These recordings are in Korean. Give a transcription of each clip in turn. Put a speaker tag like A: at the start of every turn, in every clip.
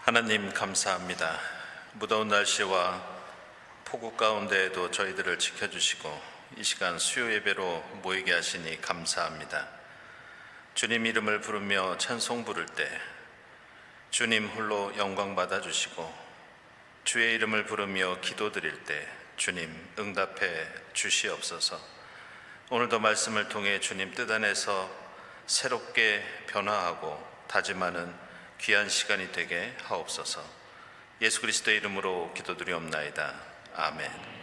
A: 하나님 감사합니다. 무더운 날씨와 폭우 가운데에도 저희들을 지켜주시고 이 시간 수요 예배로 모이게 하시니 감사합니다. 주님 이름을 부르며 찬송 부를 때 주님 홀로 영광 받아주시고 주의 이름을 부르며 기도드릴 때 주님 응답해 주시옵소서. 오늘도 말씀을 통해 주님 뜻 안에서 새롭게 변화하고 다짐하는 귀한 시간이 되게 하옵소서. 예수 그리스도의 이름으로 기도드리옵나이다. 아멘.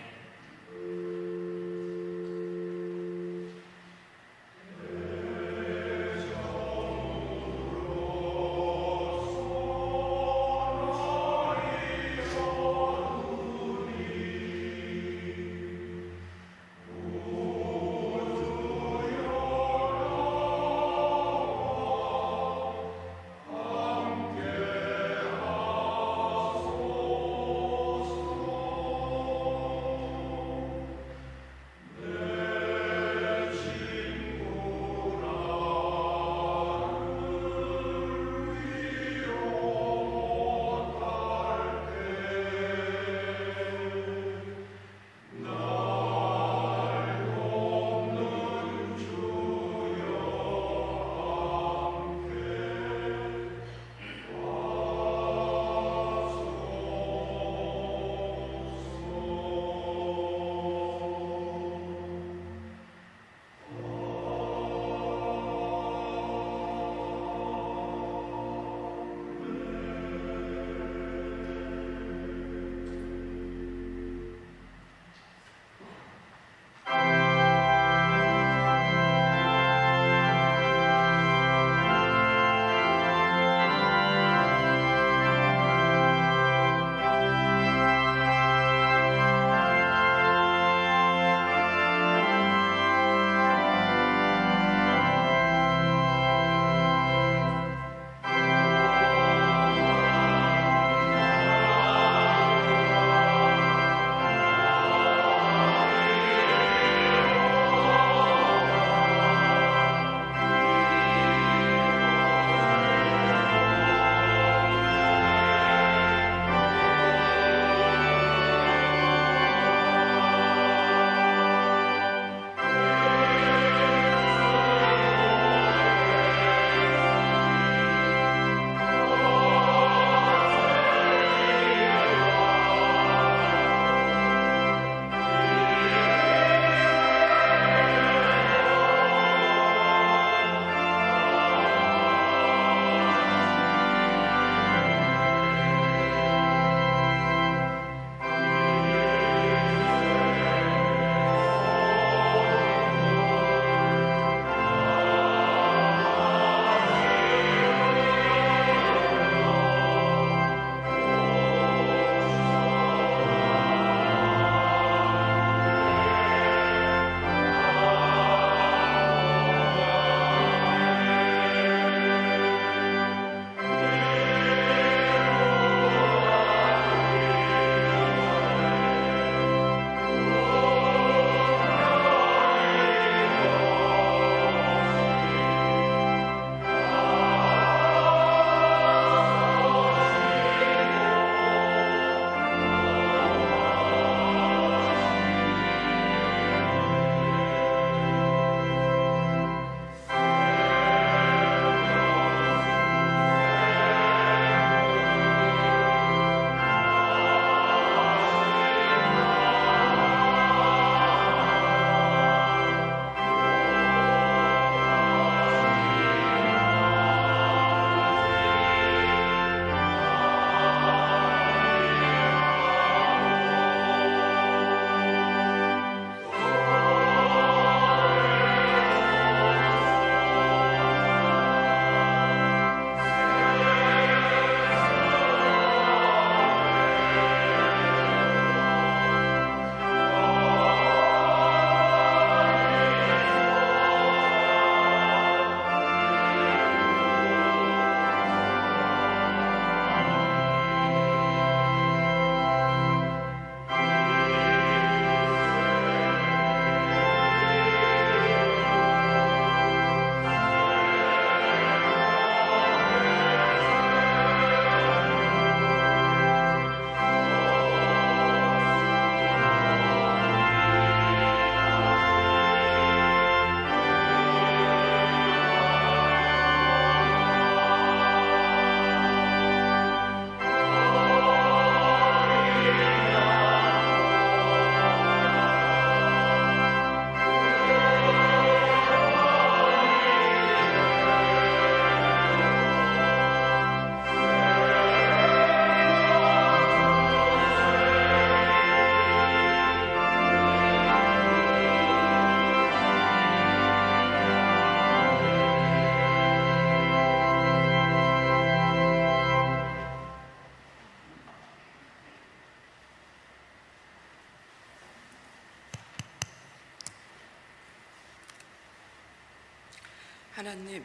B: 하나님,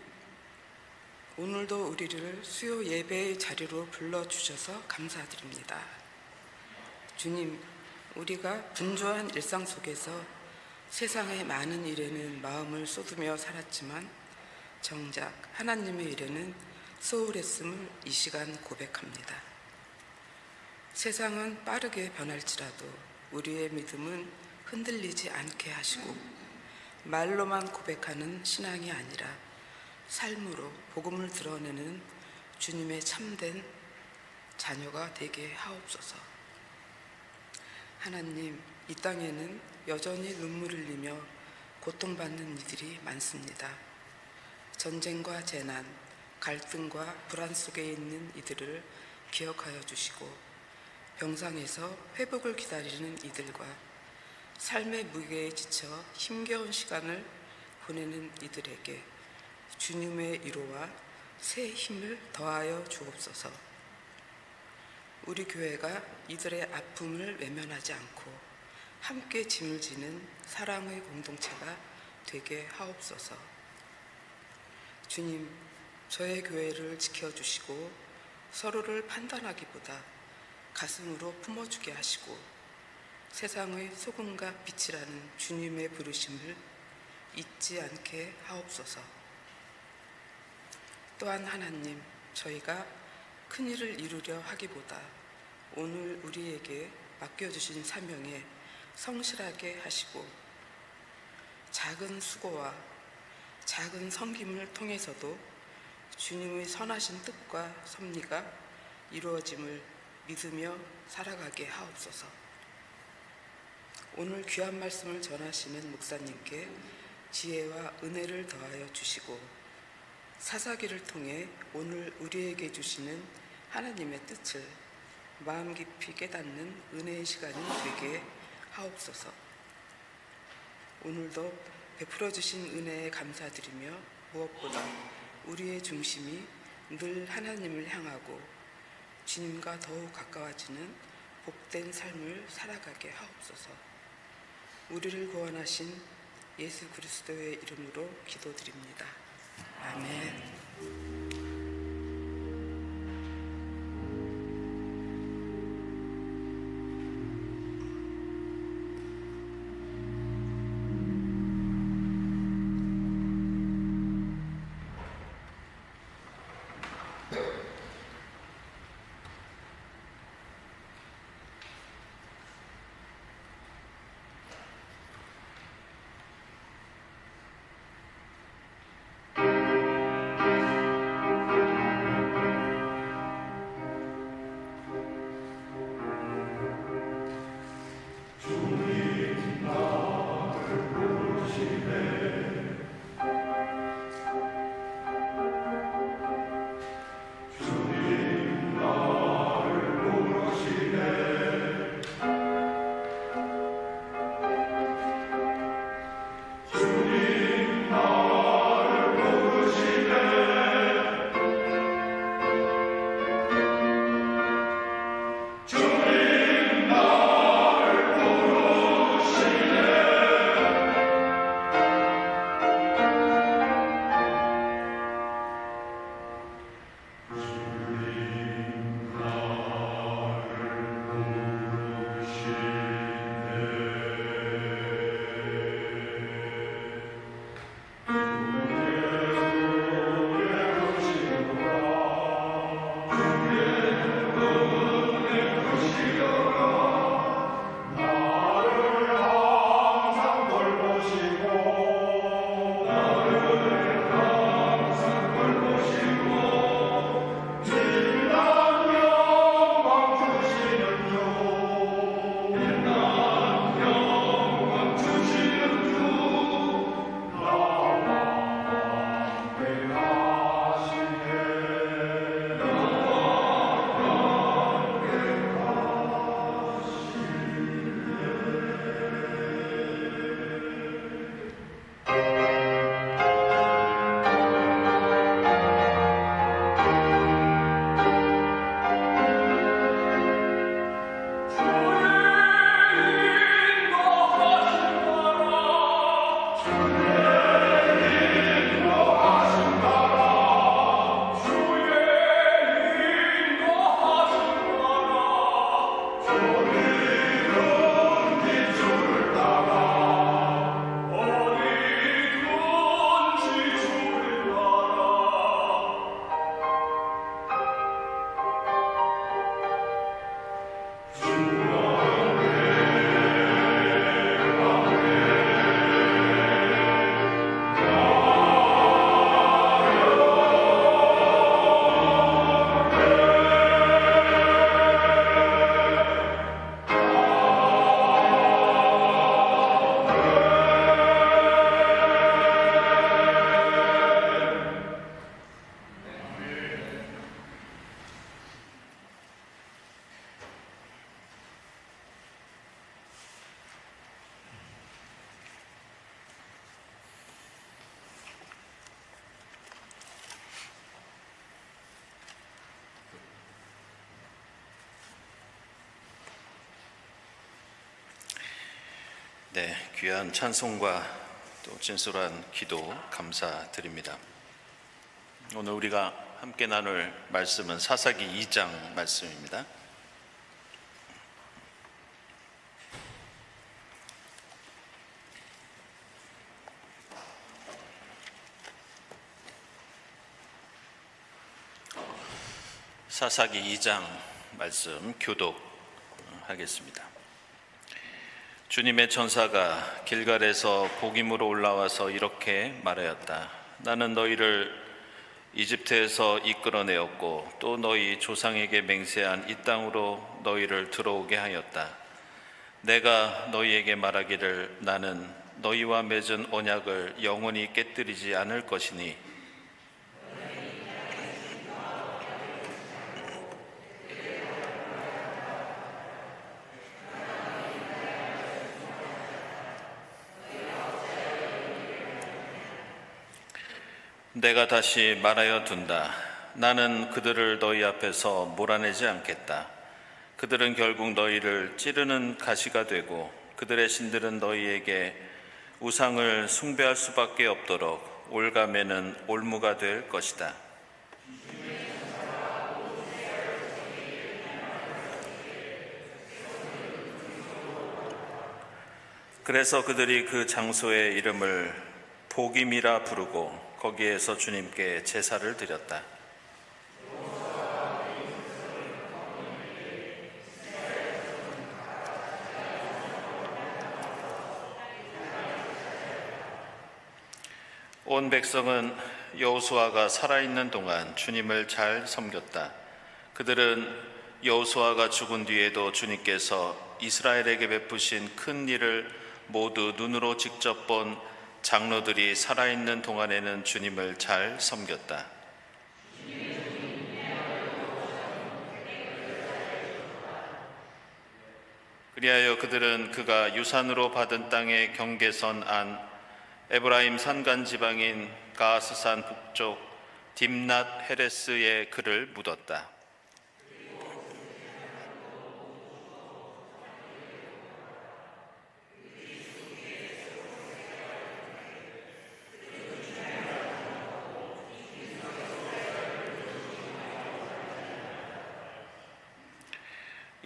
B: 오늘도 우리를 수요 예배의 자리로 불러주셔서 감사드립니다. 주님, 우리가 분주한 일상 속에서 세상의 많은 일에는 마음을 쏟으며 살았지만 정작 하나님의 일에는 소홀했음을 이 시간 고백합니다. 세상은 빠르게 변할지라도 우리의 믿음은 흔들리지 않게 하시고 말로만 고백하는 신앙이 아니라 삶으로 복음을 드러내는 주님의 참된 자녀가 되게 하옵소서. 하나님, 이 땅에는 여전히 눈물을 흘리며 고통받는 이들이 많습니다. 전쟁과 재난, 갈등과 불안 속에 있는 이들을 기억하여 주시고 병상에서 회복을 기다리는 이들과 삶의 무게에 지쳐 힘겨운 시간을 보내는 이들에게 주님의 위로와 새 힘을 더하여 주옵소서. 우리 교회가 이들의 아픔을 외면하지 않고 함께 짐을 지는 사랑의 공동체가 되게 하옵소서. 주님, 저의 교회를 지켜주시고 서로를 판단하기보다 가슴으로 품어주게 하시고 세상의 소금과 빛이라는 주님의 부르심을 잊지 않게 하옵소서. 또한 하나님, 저희가 큰일을 이루려 하기보다 오늘 우리에게 맡겨주신 사명에 성실하게 하시고 작은 수고와 작은 섬김을 통해서도 주님의 선하신 뜻과 섭리가 이루어짐을 믿으며 살아가게 하옵소서. 오늘 귀한 말씀을 전하시는 목사님께 지혜와 은혜를 더하여 주시고 사사기를 통해 오늘 우리에게 주시는 하나님의 뜻을 마음 깊이 깨닫는 은혜의 시간이 되게 하옵소서. 오늘도 베풀어 주신 은혜에 감사드리며 무엇보다 우리의 중심이 늘 하나님을 향하고 주님과 더욱 가까워지는 복된 삶을 살아가게 하옵소서. 우리를 구원하신 예수 그리스도의 이름으로 기도드립니다. 아멘.
A: 네, 귀한 찬송과 또 진솔한 기도 감사드립니다. 오늘 우리가 함께 나눌 말씀은 사사기 2장 말씀입니다. 사사기 2장 말씀 교독하겠습니다. 주님의 천사가 길갈에서 복임으로 올라와서 이렇게 말하였다. 나는 너희를 이집트에서 이끌어내었고 또 너희 조상에게 맹세한 이 땅으로 너희를 들어오게 하였다. 내가 너희에게 말하기를 나는 너희와 맺은 언약을 영원히 깨뜨리지 않을 것이니 내가 다시 말하여 둔다. 나는 그들을 너희 앞에서 몰아내지 않겠다. 그들은 결국 너희를 찌르는 가시가 되고 그들의 신들은 너희에게 우상을 숭배할 수밖에 없도록 올가매는 올무가 될 것이다. 그래서 그들이 그 장소의 이름을 복임이라 부르고 거기에서 주님께 제사를 드렸다. 온 백성은 여호수아가 살아있는 동안 주님을 잘 섬겼다. 그들은 여호수아가 죽은 뒤에도 주님께서 이스라엘에게 베푸신 큰 일을 모두 눈으로 직접 본 장로들이 살아있는 동안에는 주님을 잘 섬겼다. 그리하여 그들은 그가 유산으로 받은 땅의 경계선 안 에브라임 산간 지방인 가스산 북쪽 딥낫 헤레스에 그를 묻었다.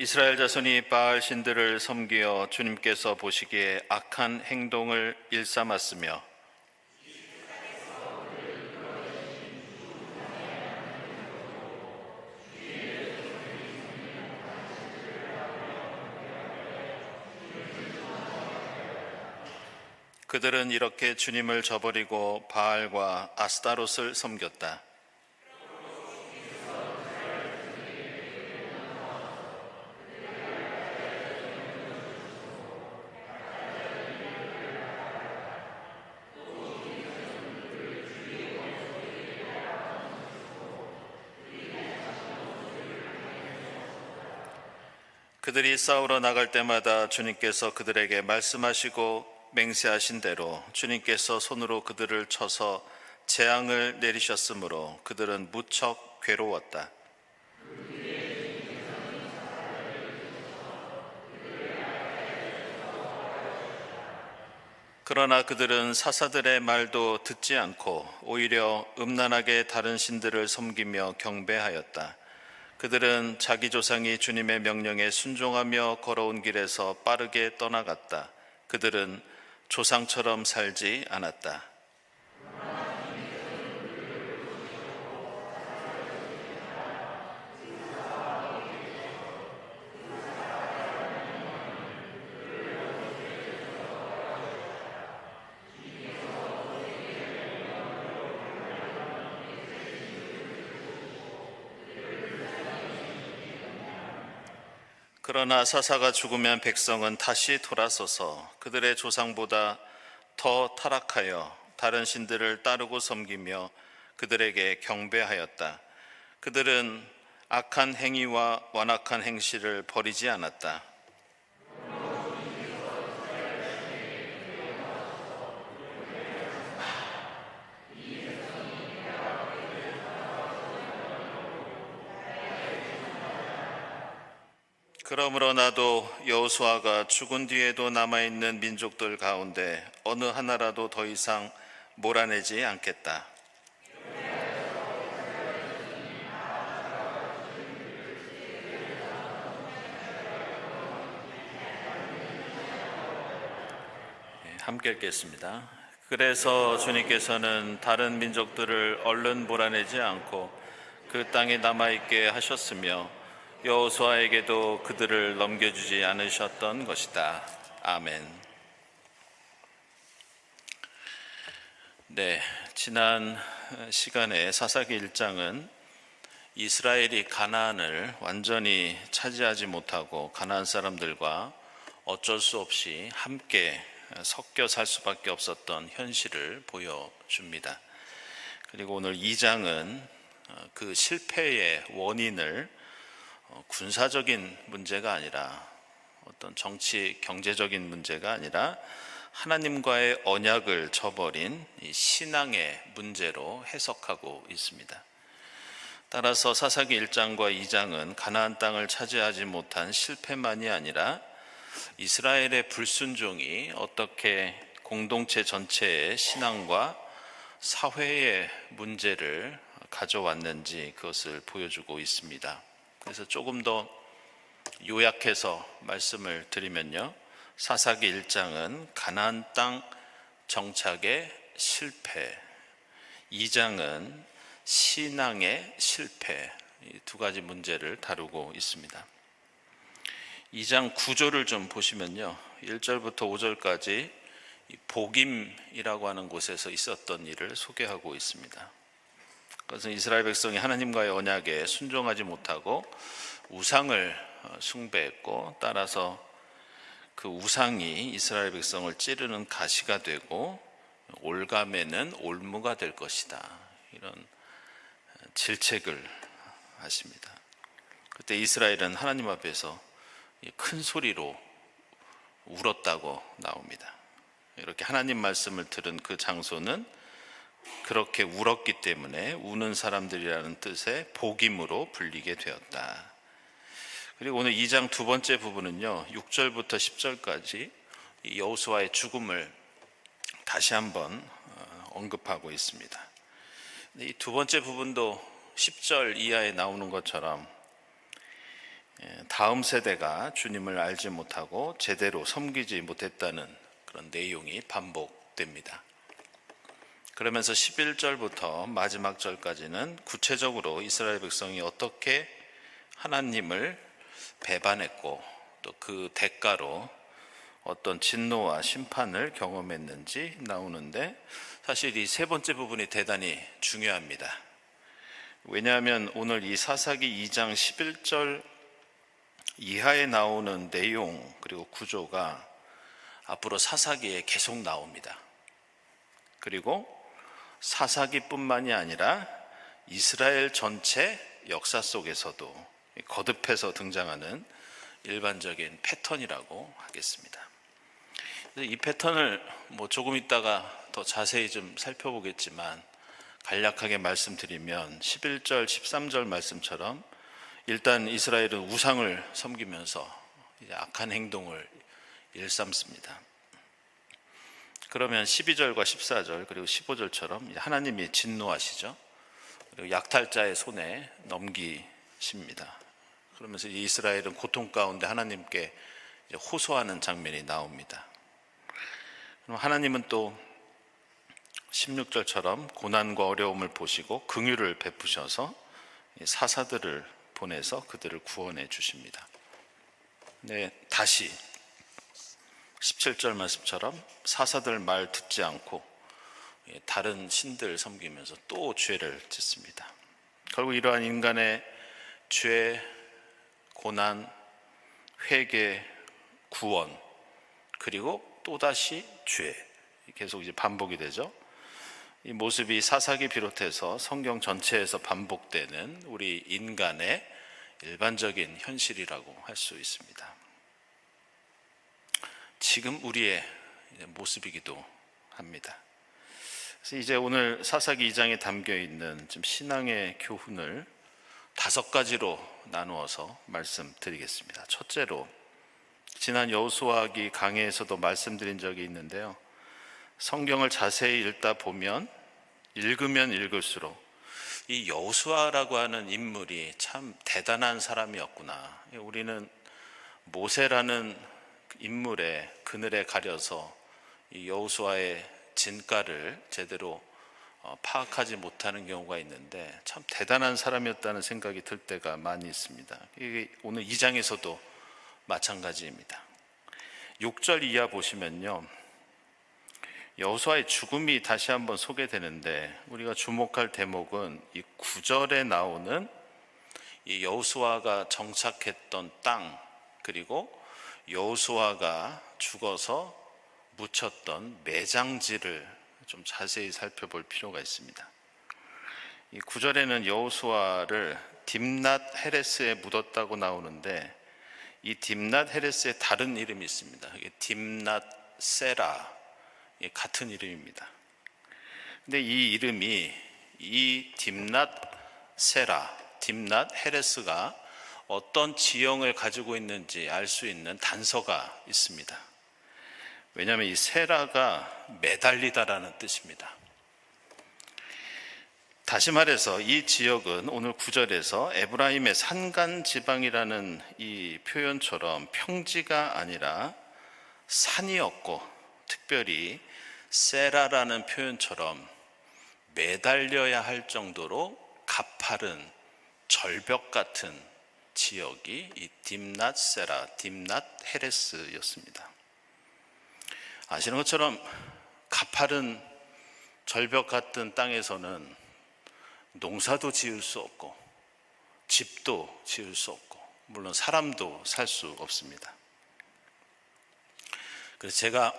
A: 이스라엘 자손이 바알 신들을 섬기어 주님께서 보시기에 악한 행동을 일삼았으며 그들은 이렇게 주님을 저버리고 바알과 아스타롯을 섬겼다. 그들이 싸우러 나갈 때마다 주님께서 그들에게 말씀하시고 맹세하신 대로 주님께서 손으로 그들을 쳐서 재앙을 내리셨으므로 그들은 무척 괴로웠다. 그러나 그들은 사사들의 말도 듣지 않고 오히려 음란하게 다른 신들을 섬기며 경배하였다. 그들은 자기 조상이 주님의 명령에 순종하며 걸어온 길에서 빠르게 떠나갔다. 그들은 조상처럼 살지 않았다. 그러나 사사가 죽으면 백성은 다시 돌아서서 그들의 조상보다 더 타락하여 다른 신들을 따르고 섬기며 그들에게 경배하였다. 그들은 악한 행위와 완악한 행실을 버리지 않았다. 그러므로 나도 여호수아가 죽은 뒤에도 남아있는 민족들 가운데 어느 하나라도 더 이상 몰아내지 않겠다. 함께 읽겠습니다. 그래서 주님께서는 다른 민족들을 얼른 몰아내지 않고 그 땅에 남아있게 하셨으며 여호수아에게도 그들을 넘겨주지 않으셨던 것이다. 아멘. 네, 지난 시간에 사사기 1장은 이스라엘이 가나안을 완전히 차지하지 못하고 가나안 사람들과 어쩔 수 없이 함께 섞여 살 수밖에 없었던 현실을 보여줍니다. 그리고 오늘 2장은 그 실패의 원인을 군사적인 문제가 아니라 어떤 정치 경제적인 문제가 아니라 하나님과의 언약을 저버린 이 신앙의 문제로 해석하고 있습니다. 따라서 사사기 1장과 2장은 가나안 땅을 차지하지 못한 실패만이 아니라 이스라엘의 불순종이 어떻게 공동체 전체의 신앙과 사회의 문제를 가져왔는지 그것을 보여주고 있습니다. 그래서 조금 더 요약해서 말씀을 드리면요, 사사기 1장은 가나안 땅 정착의 실패, 2장은 신앙의 실패, 이 두 가지 문제를 다루고 있습니다. 2장 구조를 좀 보시면요, 1절부터 5절까지 복임이라고 하는 곳에서 있었던 일을 소개하고 있습니다. 그것은 이스라엘 백성이 하나님과의 언약에 순종하지 못하고 우상을 숭배했고, 따라서 그 우상이 이스라엘 백성을 찌르는 가시가 되고 올가매는 올무가 될 것이다, 이런 질책을 하십니다. 그때 이스라엘은 하나님 앞에서 큰 소리로 울었다고 나옵니다. 이렇게 하나님 말씀을 들은 그 장소는 그렇게 울었기 때문에 우는 사람들이라는 뜻의 복임으로 불리게 되었다. 그리고 오늘 2장 두 번째 부분은요, 6절부터 10절까지 여호수아의 죽음을 다시 한번 언급하고 있습니다. 이 두 번째 부분도 10절 이하에 나오는 것처럼 다음 세대가 주님을 알지 못하고 제대로 섬기지 못했다는 그런 내용이 반복됩니다. 그러면서 11절부터 마지막 절까지는 구체적으로 이스라엘 백성이 어떻게 하나님을 배반했고 또 그 대가로 어떤 진노와 심판을 경험했는지 나오는데, 사실 이 세 번째 부분이 대단히 중요합니다. 왜냐하면 오늘 이 사사기 2장 11절 이하에 나오는 내용 그리고 구조가 앞으로 사사기에 계속 나옵니다. 그리고 사사기뿐만이 아니라 이스라엘 전체 역사 속에서도 거듭해서 등장하는 일반적인 패턴이라고 하겠습니다. 이 패턴을 조금 있다가 더 자세히 좀 살펴보겠지만, 간략하게 말씀드리면 11절, 13절 말씀처럼 일단 이스라엘은 우상을 섬기면서 이제 악한 행동을 일삼습니다. 그러면 12절과 14절 그리고 15절처럼 하나님이 진노하시죠. 그리고 약탈자의 손에 넘기십니다. 그러면서 이스라엘은 고통 가운데 하나님께 호소하는 장면이 나옵니다. 그럼 하나님은 또 16절처럼 고난과 어려움을 보시고 긍휼을 베푸셔서 사사들을 보내서 그들을 구원해 주십니다. 네, 다시 17절 말씀처럼 사사들 말 듣지 않고 다른 신들 섬기면서 또 죄를 짓습니다. 결국 이러한 인간의 죄, 고난, 회개, 구원, 그리고 또다시 죄, 계속 이제 반복이 되죠. 이 모습이 사사기 비롯해서 성경 전체에서 반복되는 우리 인간의 일반적인 현실이라고 할 수 있습니다. 지금 우리의 모습이기도 합니다. 그래서 이제 오늘 사사기 2장에 담겨 있는 좀 신앙의 교훈을 5가지로 나누어서 말씀드리겠습니다. 첫째로, 지난 여호수아기 강해에서도 말씀드린 적이 있는데요, 성경을 자세히 읽다 보면, 읽으면 읽을수록 이 여호수아라고 하는 인물이 참 대단한 사람이었구나. 우리는 모세라는 인물의 그늘에 가려서 이 여호수아의 진가를 제대로 파악하지 못하는 경우가 있는데, 참 대단한 사람이었다는 생각이 들 때가 많이 있습니다. 이게 오늘 2장에서도 마찬가지입니다. 6절 이하 보시면요, 여호수아의 죽음이 다시 한번 소개되는데, 우리가 주목할 대목은 이 9절에 나오는 이 여호수아가 정착했던 땅, 그리고 여호수아가 죽어서 묻혔던 매장지를 좀 자세히 살펴볼 필요가 있습니다. 이 9절에는 여호수아를 딥낫 헤레스에 묻었다고 나오는데, 이 딥낫 헤레스의 다른 이름이 있습니다. 딥낫 세라, 같은 이름입니다. 근데 이 이름이, 이 딥낫 세라, 딥낫 헤레스가 어떤 지형을 가지고 있는지 알 수 있는 단서가 있습니다. 왜냐하면 이 세라가 매달리다라는 뜻입니다. 다시 말해서 이 지역은 오늘 9절에서 에브라임의 산간 지방이라는 이 표현처럼 평지가 아니라 산이었고, 특별히 세라라는 표현처럼 매달려야 할 정도로 가파른 절벽 같은 지역이 이 딥낫 세라, 딥낫 헤레스였습니다. 아시는 것처럼 가파른 절벽 같은 땅에서는 농사도 지을 수 없고, 집도 지을 수 없고, 물론 사람도 살 수 없습니다. 그래서 제가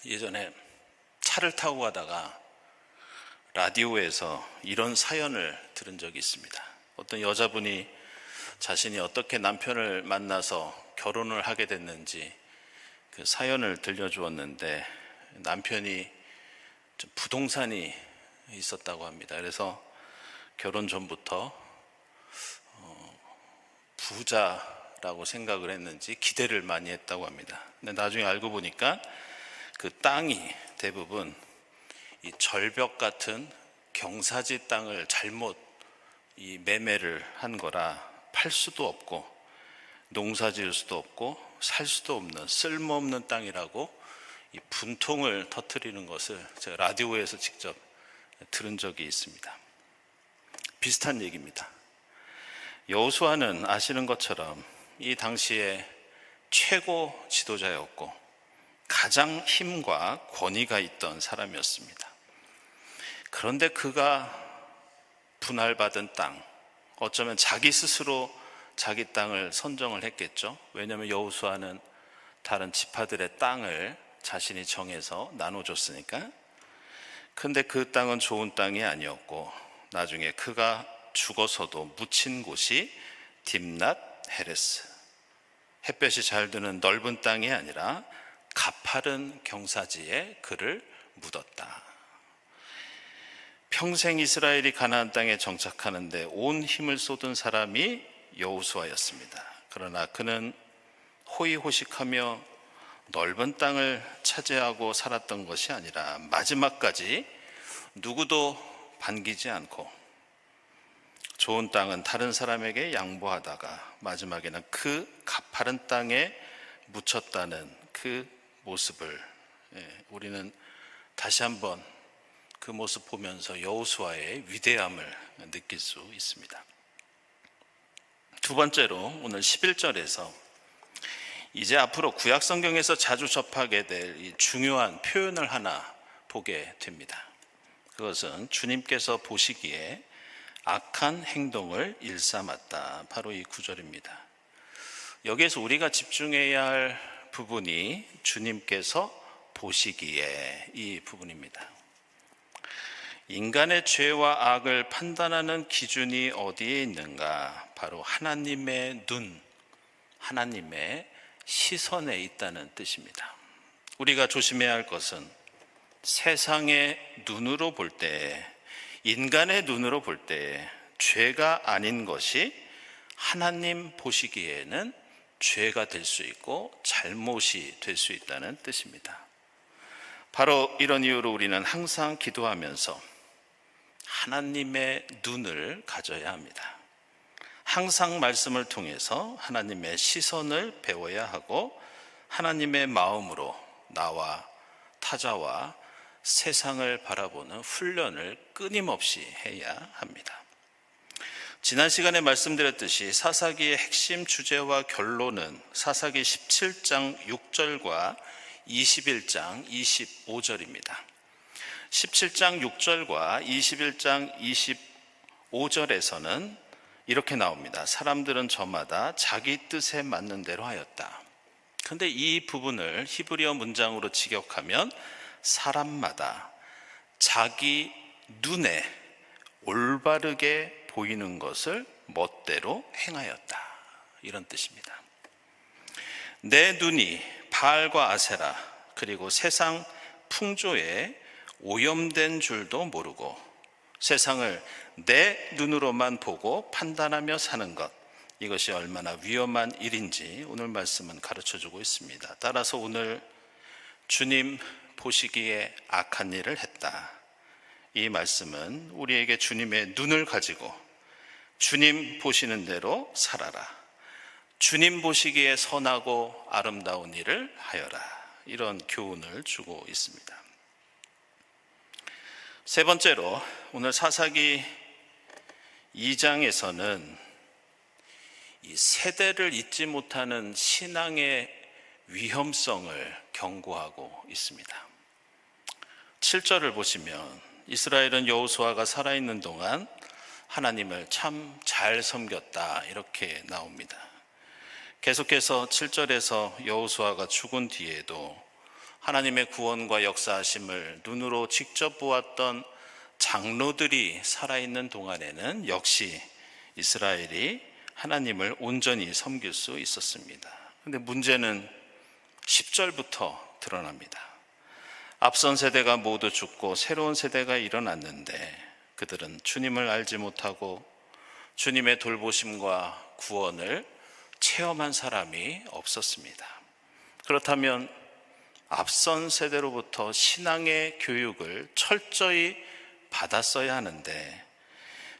A: 예전에 차를 타고 가다가 라디오에서 이런 사연을 들은 적이 있습니다. 어떤 여자분이 자신이 어떻게 남편을 만나서 결혼을 하게 됐는지 그 사연을 들려주었는데, 남편이 좀 부동산이 있었다고 합니다. 그래서 결혼 전부터 부자라고 생각을 했는지 기대를 많이 했다고 합니다. 근데 나중에 알고 보니까 그 땅이 대부분 이 절벽 같은 경사지 땅을 잘못 이 매매를 한 거라 팔 수도 없고, 농사 지을 수도 없고, 살 수도 없는 쓸모없는 땅이라고 이 분통을 터뜨리는 것을 제가 라디오에서 직접 들은 적이 있습니다. 비슷한 얘기입니다. 여호수아는 아시는 것처럼 이 당시에 최고 지도자였고, 가장 힘과 권위가 있던 사람이었습니다. 그런데 그가 분할받은 땅, 어쩌면 자기 스스로 자기 땅을 선정을 했겠죠. 왜냐하면 여호수아는 다른 지파들의 땅을 자신이 정해서 나눠줬으니까. 근데 그 땅은 좋은 땅이 아니었고, 나중에 그가 죽어서도 묻힌 곳이 딥낫 헤레스, 햇볕이 잘 드는 넓은 땅이 아니라 가파른 경사지에 그를 묻었다. 평생 이스라엘이 가나안 땅에 정착하는데 온 힘을 쏟은 사람이 여호수아였습니다. 그러나 그는 호의호식하며 넓은 땅을 차지하고 살았던 것이 아니라 마지막까지 누구도 반기지 않고 좋은 땅은 다른 사람에게 양보하다가 마지막에는 그 가파른 땅에 묻혔다는 그 모습을 우리는 다시 한번 그 모습 보면서 여호수아의 위대함을 느낄 수 있습니다. 두 번째로 오늘 11절에서 이제 앞으로 구약 성경에서 자주 접하게 될 이 중요한 표현을 하나 보게 됩니다. 그것은 주님께서 보시기에 악한 행동을 일삼았다. 바로 이 구절입니다. 여기에서 우리가 집중해야 할 부분이 주님께서 보시기에 이 부분입니다. 인간의 죄와 악을 판단하는 기준이 어디에 있는가? 바로 하나님의 눈, 하나님의 시선에 있다는 뜻입니다. 우리가 조심해야 할 것은 세상의 눈으로 볼 때, 인간의 눈으로 볼 때 죄가 아닌 것이 하나님 보시기에는 죄가 될 수 있고 잘못이 될 수 있다는 뜻입니다. 바로 이런 이유로 우리는 항상 기도하면서 하나님의 눈을 가져야 합니다. 항상 말씀을 통해서 하나님의 시선을 배워야 하고 하나님의 마음으로 나와 타자와 세상을 바라보는 훈련을 끊임없이 해야 합니다. 지난 시간에 말씀드렸듯이 사사기의 핵심 주제와 결론은 사사기 17장 6절과 21장 25절입니다. 17장 6절과 21장 25절에서는 이렇게 나옵니다. 사람들은 저마다 자기 뜻에 맞는 대로 하였다. 그런데 이 부분을 히브리어 문장으로 직역하면 사람마다 자기 눈에 올바르게 보이는 것을 멋대로 행하였다. 이런 뜻입니다. 내 눈이 바알과 아세라 그리고 세상 풍조에 오염된 줄도 모르고 세상을 내 눈으로만 보고 판단하며 사는 것, 이것이 얼마나 위험한 일인지 오늘 말씀은 가르쳐주고 있습니다. 따라서 오늘 주님 보시기에 악한 일을 했다. 이 말씀은 우리에게 주님의 눈을 가지고 주님 보시는 대로 살아라, 주님 보시기에 선하고 아름다운 일을 하여라, 이런 교훈을 주고 있습니다. 세 번째로 오늘 사사기 2장에서는 이 세대를 잊지 못하는 신앙의 위험성을 경고하고 있습니다. 7절을 보시면 이스라엘은 여호수아가 살아있는 동안 하나님을 참 잘 섬겼다, 이렇게 나옵니다. 계속해서 7절에서 여호수아가 죽은 뒤에도 하나님의 구원과 역사하심을 눈으로 직접 보았던 장로들이 살아있는 동안에는 역시 이스라엘이 하나님을 온전히 섬길 수 있었습니다. 그런데 문제는 10절부터 드러납니다. 앞선 세대가 모두 죽고 새로운 세대가 일어났는데 그들은 주님을 알지 못하고 주님의 돌보심과 구원을 체험한 사람이 없었습니다. 그렇다면 앞선 세대로부터 신앙의 교육을 철저히 받았어야 하는데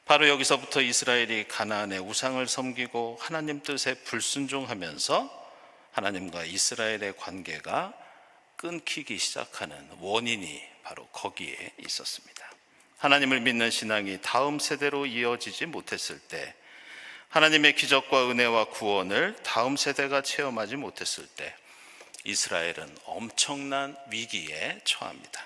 A: 바로 여기서부터 이스라엘이 가나안의 우상을 섬기고 하나님 뜻에 불순종하면서 하나님과 이스라엘의 관계가 끊기기 시작하는 원인이 바로 거기에 있었습니다. 하나님을 믿는 신앙이 다음 세대로 이어지지 못했을 때, 하나님의 기적과 은혜와 구원을 다음 세대가 체험하지 못했을 때 이스라엘은 엄청난 위기에 처합니다.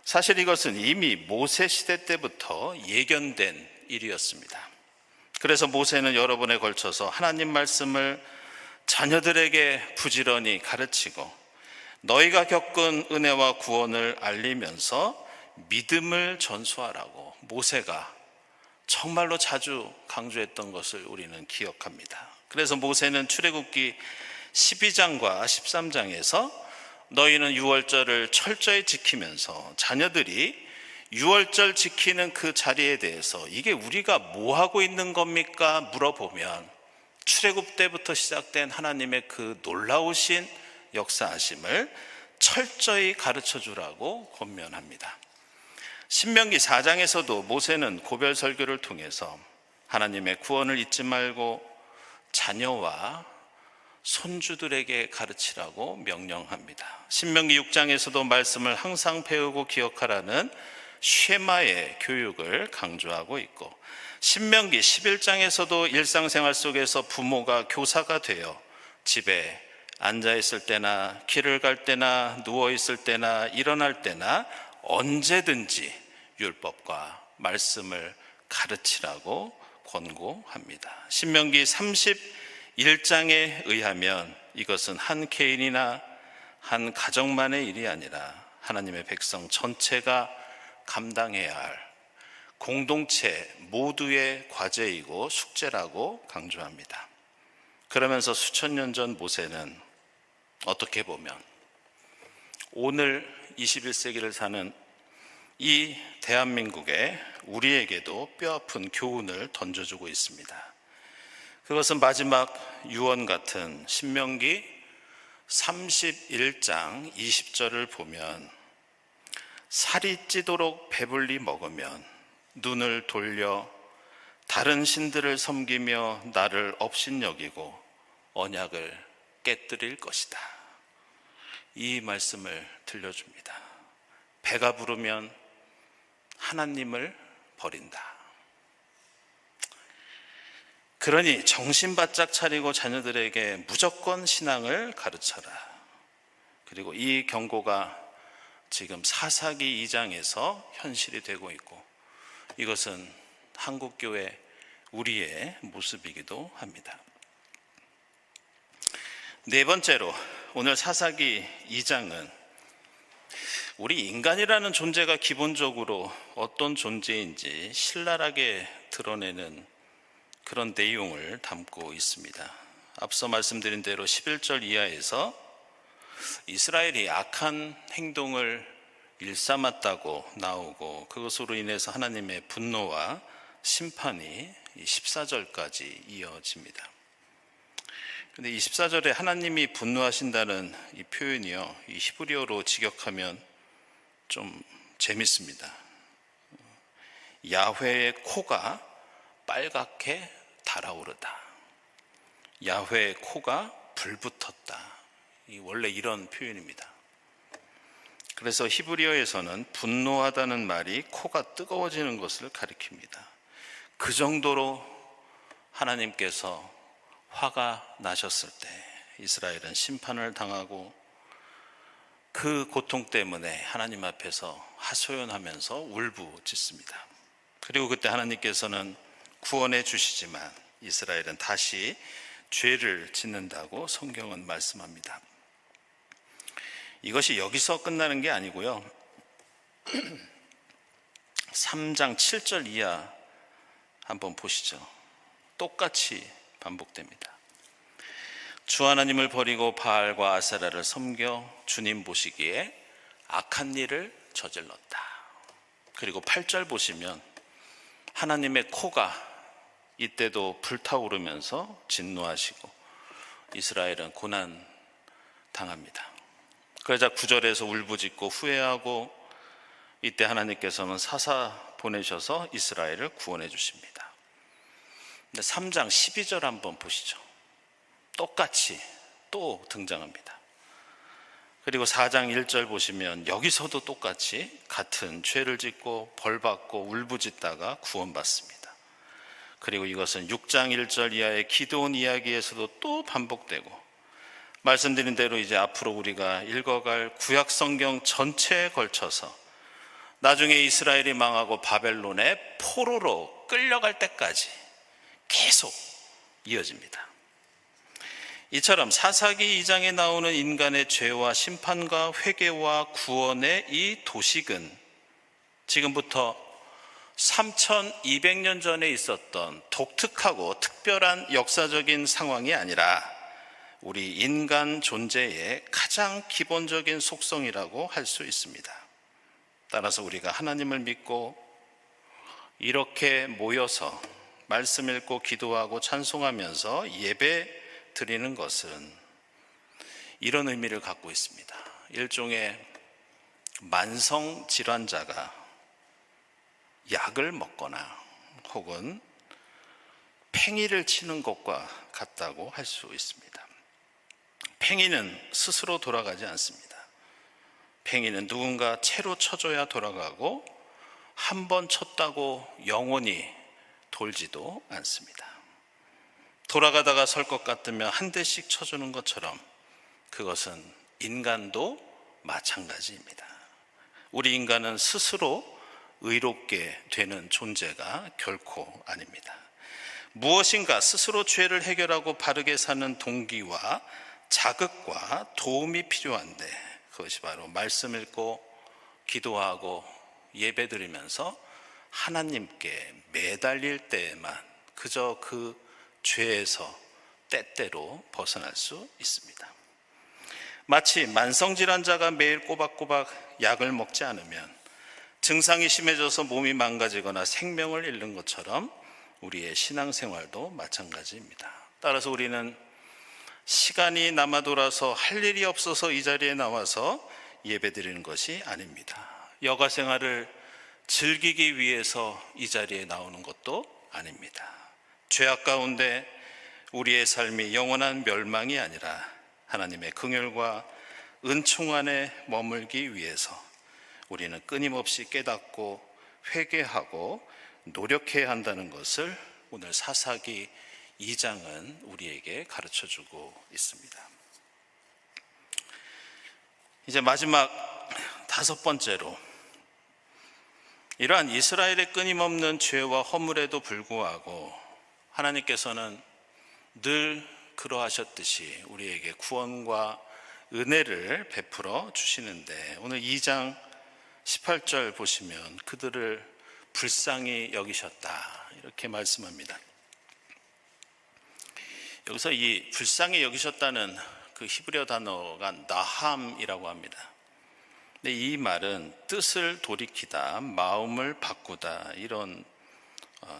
A: 사실 이것은 이미 모세 시대 때부터 예견된 일이었습니다. 그래서 모세는 여러 번에 걸쳐서 하나님 말씀을 자녀들에게 부지런히 가르치고 너희가 겪은 은혜와 구원을 알리면서 믿음을 전수하라고 모세가 정말로 자주 강조했던 것을 우리는 기억합니다. 그래서 모세는 출애굽기 12장과 13장에서 너희는 유월절을 철저히 지키면서 자녀들이 유월절 지키는 그 자리에 대해서 이게 우리가 뭐 하고 있는 겁니까? 물어보면 출애굽 때부터 시작된 하나님의 그 놀라우신 역사하심을 철저히 가르쳐 주라고 권면합니다. 신명기 4장에서도 모세는 고별 설교를 통해서 하나님의 구원을 잊지 말고 자녀와 손주들에게 가르치라고 명령합니다. 신명기 6장에서도 말씀을 항상 배우고 기억하라는 쉐마의 교육을 강조하고 있고, 신명기 11장에서도 일상생활 속에서 부모가 교사가 되어 집에 앉아있을 때나 길을 갈 때나 누워있을 때나 일어날 때나 언제든지 율법과 말씀을 가르치라고 권고합니다. 신명기 31장에 의하면 이것은 한 개인이나 한 가정만의 일이 아니라 하나님의 백성 전체가 감당해야 할 공동체 모두의 과제이고 숙제라고 강조합니다. 그러면서 수천 년 전 모세는 어떻게 보면 오늘 21세기를 사는 이 대한민국에 우리에게도 뼈아픈 교훈을 던져주고 있습니다. 그것은 마지막 유언 같은 신명기 31장 20절을 보면 살이 찌도록 배불리 먹으면 눈을 돌려 다른 신들을 섬기며 나를 업신여기고 언약을 깨뜨릴 것이다. 이 말씀을 들려줍니다. 배가 부르면 하나님을 버린다. 그러니 정신 바짝 차리고 자녀들에게 무조건 신앙을 가르쳐라. 그리고 이 경고가 지금 사사기 2장에서 현실이 되고 있고, 이것은 한국교회 우리의 모습이기도 합니다. 네 번째로 오늘 사사기 2장은 우리 인간이라는 존재가 기본적으로 어떤 존재인지 신랄하게 드러내는 그런 내용을 담고 있습니다. 앞서 말씀드린 대로 11절 이하에서 이스라엘이 악한 행동을 일삼았다고 나오고, 그것으로 인해서 하나님의 분노와 심판이 14절까지 이어집니다. 그런데 이 14절에 하나님이 분노하신다는 이 표현이요, 이 히브리어로 직역하면 좀 재밌습니다. 야훼의 코가 빨갛게 달아오르다. 야훼의 코가 불붙었다. 원래 이런 표현입니다. 그래서 히브리어에서는 분노하다는 말이 코가 뜨거워지는 것을 가리킵니다. 그 정도로 하나님께서 화가 나셨을 때 이스라엘은 심판을 당하고, 그 고통 때문에 하나님 앞에서 하소연하면서 울부짖습니다. 그리고 그때 하나님께서는 구원해 주시지만 이스라엘은 다시 죄를 짓는다고 성경은 말씀합니다. 이것이 여기서 끝나는 게 아니고요, 3장 7절 이하 한번 보시죠. 똑같이 반복됩니다. 주 하나님을 버리고 바알과 아세라를 섬겨 주님 보시기에 악한 일을 저질렀다. 그리고 8절 보시면 하나님의 코가 이때도 불타오르면서 진노하시고 이스라엘은 고난 당합니다. 그러자 9절에서 울부짖고 후회하고, 이때 하나님께서는 사사 보내셔서 이스라엘을 구원해 주십니다. 근데 3장 12절 한번 보시죠. 똑같이 또 등장합니다. 그리고 4장 1절 보시면 여기서도 똑같이 같은 죄를 짓고 벌받고 울부짖다가 구원받습니다. 그리고 이것은 6장 1절 이하의 기드온 이야기에서도 또 반복되고, 말씀드린 대로 이제 앞으로 우리가 읽어갈 구약 성경 전체에 걸쳐서 나중에 이스라엘이 망하고 바벨론의 포로로 끌려갈 때까지 계속 이어집니다. 이처럼 사사기 2장에 나오는 인간의 죄와 심판과 회개와 구원의 이 도식은 지금부터 3200년 전에 있었던 독특하고 특별한 역사적인 상황이 아니라 우리 인간 존재의 가장 기본적인 속성이라고 할 수 있습니다. 따라서 우리가 하나님을 믿고 이렇게 모여서 말씀 읽고 기도하고 찬송하면서 예배 드리는 것은 이런 의미를 갖고 있습니다. 일종의 만성 질환자가 약을 먹거나 혹은 팽이를 치는 것과 같다고 할 수 있습니다. 팽이는 스스로 돌아가지 않습니다. 팽이는 누군가 채로 쳐줘야 돌아가고, 한 번 쳤다고 영원히 돌지도 않습니다. 돌아가다가 설 것 같으면 한 대씩 쳐주는 것처럼 그것은 인간도 마찬가지입니다. 우리 인간은 스스로 의롭게 되는 존재가 결코 아닙니다. 무엇인가 스스로 죄를 해결하고 바르게 사는 동기와 자극과 도움이 필요한데, 그것이 바로 말씀 읽고 기도하고 예배드리면서 하나님께 매달릴 때에만 그저 그 죄에서 때때로 벗어날 수 있습니다. 마치 만성질환자가 매일 꼬박꼬박 약을 먹지 않으면 증상이 심해져서 몸이 망가지거나 생명을 잃는 것처럼 우리의 신앙생활도 마찬가지입니다. 따라서 우리는 시간이 남아 돌아서 할 일이 없어서 이 자리에 나와서 예배드리는 것이 아닙니다. 여가 생활을 즐기기 위해서 이 자리에 나오는 것도 아닙니다. 죄악 가운데 우리의 삶이 영원한 멸망이 아니라 하나님의 긍휼과 은총 안에 머물기 위해서 우리는 끊임없이 깨닫고 회개하고 노력해야 한다는 것을 오늘 사사기 2장은 우리에게 가르쳐주고 있습니다. 이제 마지막 5번째로, 이러한 이스라엘의 끊임없는 죄와 허물에도 불구하고 하나님께서는 늘 그러하셨듯이 우리에게 구원과 은혜를 베풀어 주시는데, 오늘 2장 18절 보시면 그들을 불쌍히 여기셨다 이렇게 말씀합니다. 여기서 이 불쌍히 여기셨다는 그 히브리어 단어가 나함이라고 합니다. 근데 이 말은 뜻을 돌이키다, 마음을 바꾸다 이런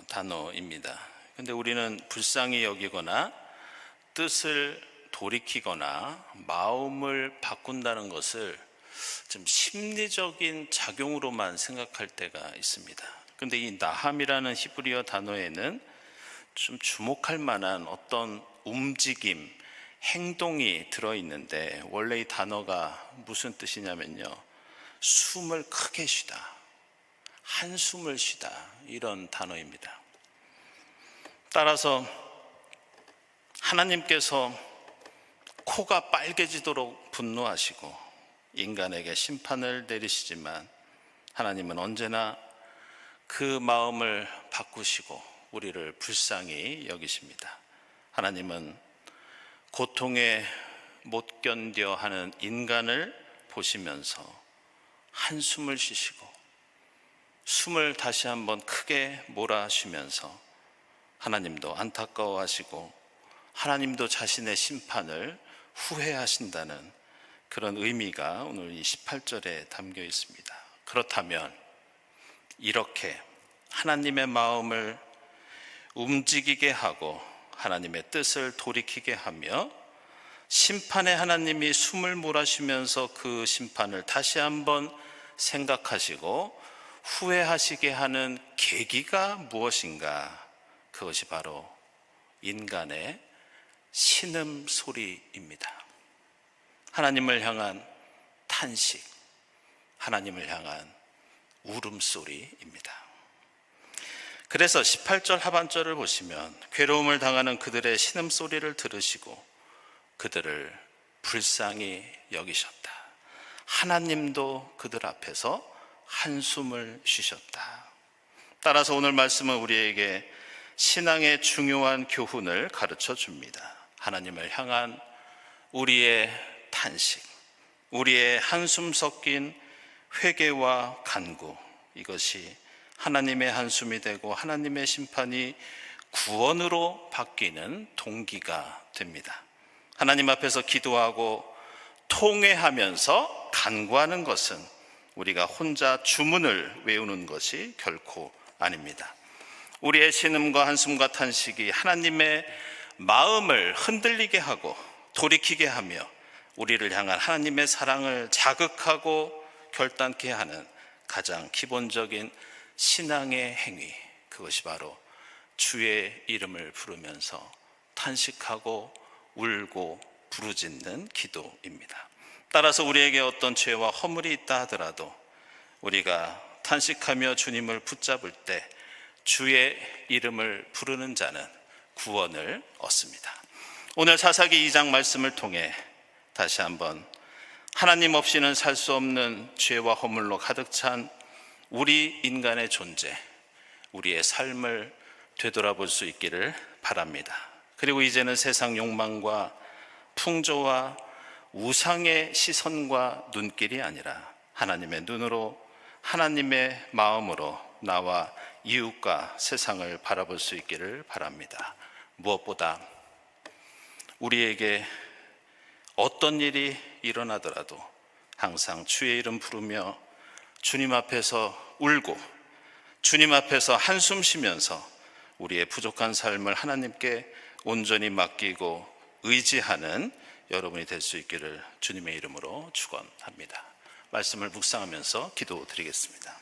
A: 단어입니다. 근데 우리는 불쌍히 여기거나 뜻을 돌이키거나 마음을 바꾼다는 것을 좀 심리적인 작용으로만 생각할 때가 있습니다. 근데 이 나함이라는 히브리어 단어에는 좀 주목할 만한 어떤 움직임, 행동이 들어있는데, 원래 이 단어가 무슨 뜻이냐면요, 숨을 크게 쉬다, 한숨을 쉬다 이런 단어입니다. 따라서 하나님께서 코가 빨개지도록 분노하시고 인간에게 심판을 내리시지만 하나님은 언제나 그 마음을 바꾸시고 우리를 불쌍히 여기십니다. 하나님은 고통에 못 견뎌 하는 인간을 보시면서 한숨을 쉬시고 숨을 다시 한번 크게 몰아쉬면서 하나님도 안타까워하시고 하나님도 자신의 심판을 후회하신다는 그런 의미가 오늘 이 18절에 담겨 있습니다. 그렇다면 이렇게 하나님의 마음을 움직이게 하고 하나님의 뜻을 돌이키게 하며 심판의 하나님이 숨을 몰아쉬면서 그 심판을 다시 한번 생각하시고 후회하시게 하는 계기가 무엇인가? 그것이 바로 인간의 신음소리입니다. 하나님을 향한 탄식, 하나님을 향한 울음소리입니다. 그래서 18절 하반절을 보시면 괴로움을 당하는 그들의 신음소리를 들으시고 그들을 불쌍히 여기셨다. 하나님도 그들 앞에서 한숨을 쉬셨다. 따라서 오늘 말씀은 우리에게 신앙의 중요한 교훈을 가르쳐 줍니다. 하나님을 향한 우리의 탄식, 우리의 한숨 섞인 회개와 간구, 이것이 하나님의 한숨이 되고 하나님의 심판이 구원으로 바뀌는 동기가 됩니다. 하나님 앞에서 기도하고 통회하면서 간구하는 것은 우리가 혼자 주문을 외우는 것이 결코 아닙니다. 우리의 신음과 한숨과 탄식이 하나님의 마음을 흔들리게 하고 돌이키게 하며 우리를 향한 하나님의 사랑을 자극하고 결단케 하는 가장 기본적인 신앙의 행위, 그것이 바로 주의 이름을 부르면서 탄식하고 울고 부르짖는 기도입니다. 따라서 우리에게 어떤 죄와 허물이 있다 하더라도 우리가 탄식하며 주님을 붙잡을 때 주의 이름을 부르는 자는 구원을 얻습니다. 오늘 사사기 2장 말씀을 통해 다시 한번 하나님 없이는 살 수 없는 죄와 허물로 가득 찬 우리 인간의 존재, 우리의 삶을 되돌아볼 수 있기를 바랍니다. 그리고 이제는 세상 욕망과 풍조와 우상의 시선과 눈길이 아니라 하나님의 눈으로, 하나님의 마음으로 나와 이웃과 세상을 바라볼 수 있기를 바랍니다. 무엇보다 우리에게 어떤 일이 일어나더라도 항상 주의 이름 부르며 주님 앞에서 울고 주님 앞에서 한숨 쉬면서 우리의 부족한 삶을 하나님께 온전히 맡기고 의지하는 여러분이 될 수 있기를 주님의 이름으로 축원합니다. 말씀을 묵상하면서 기도드리겠습니다.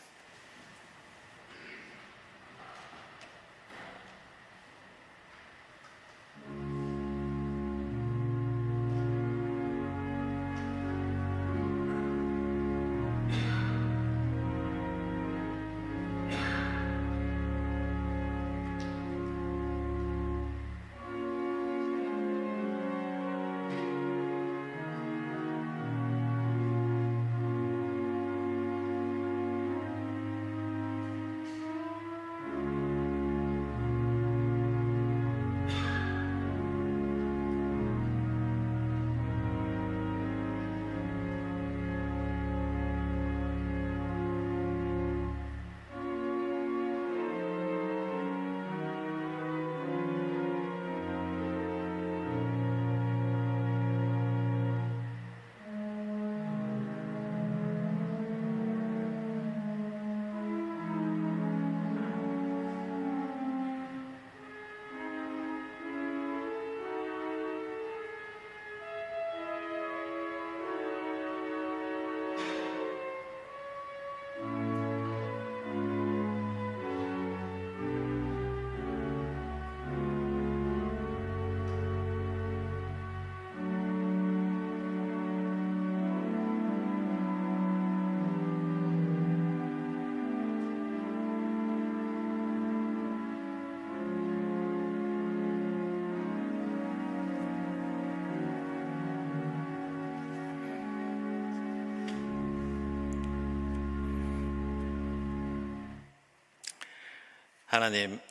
A: 하나님,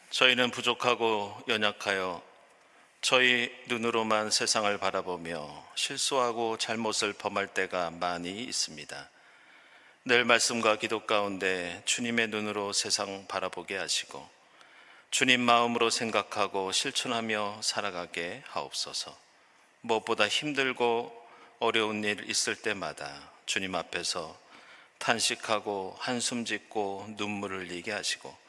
A: 저희는 부족하고 연약하여 저희 눈으로만 세상을 바라보며 실수하고 잘못을 범할 때가 많이 있습니다. 늘 말씀과 기도 가운데 주님의 눈으로 세상 바라보게 하시고 주님 마음으로 생각하고 실천하며 살아가게 하옵소서. 무엇보다 힘들고 어려운 일 있을 때마다 주님 앞에서 탄식하고 한숨 짓고 눈물을 흘리게 하시고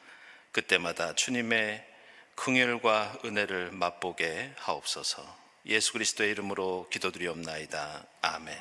A: 그때마다 주님의 긍휼과 은혜를 맛보게 하옵소서. 예수 그리스도의 이름으로 기도드리옵나이다. 아멘.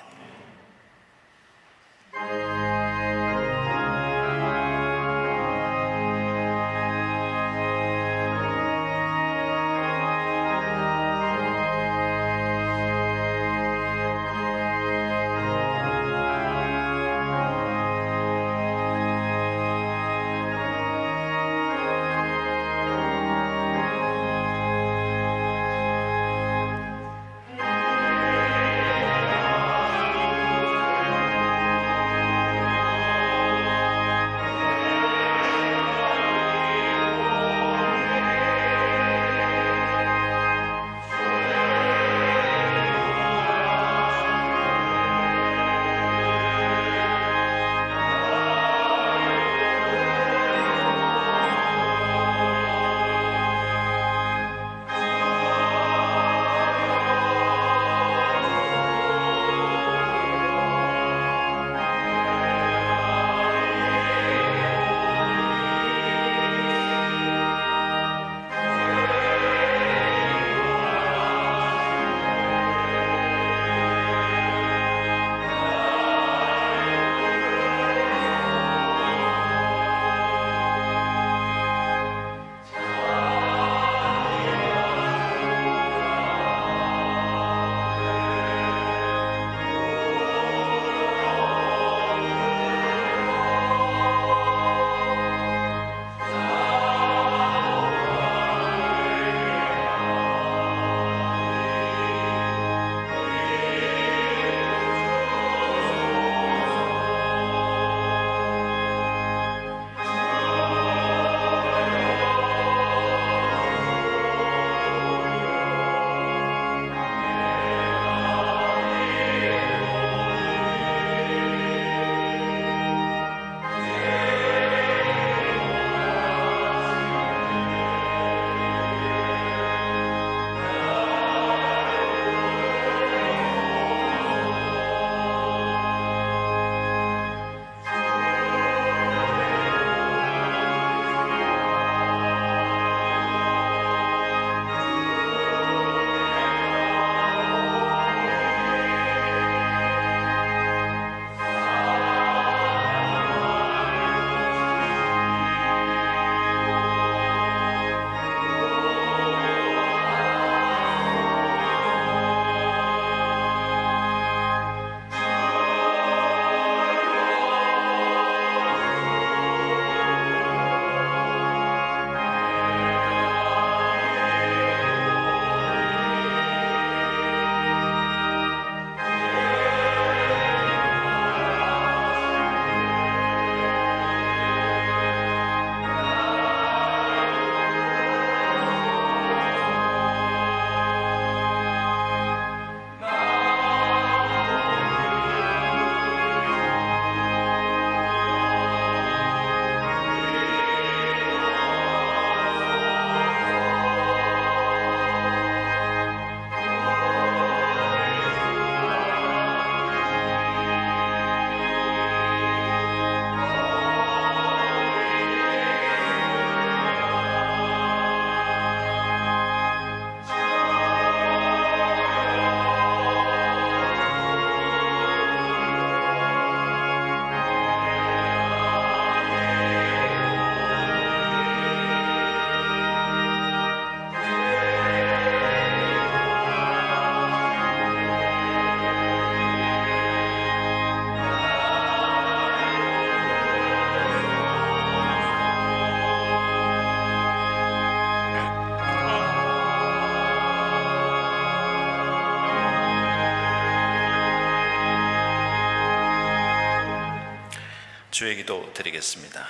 A: 주의 기도 드리겠습니다.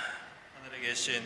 C: 하늘에 계신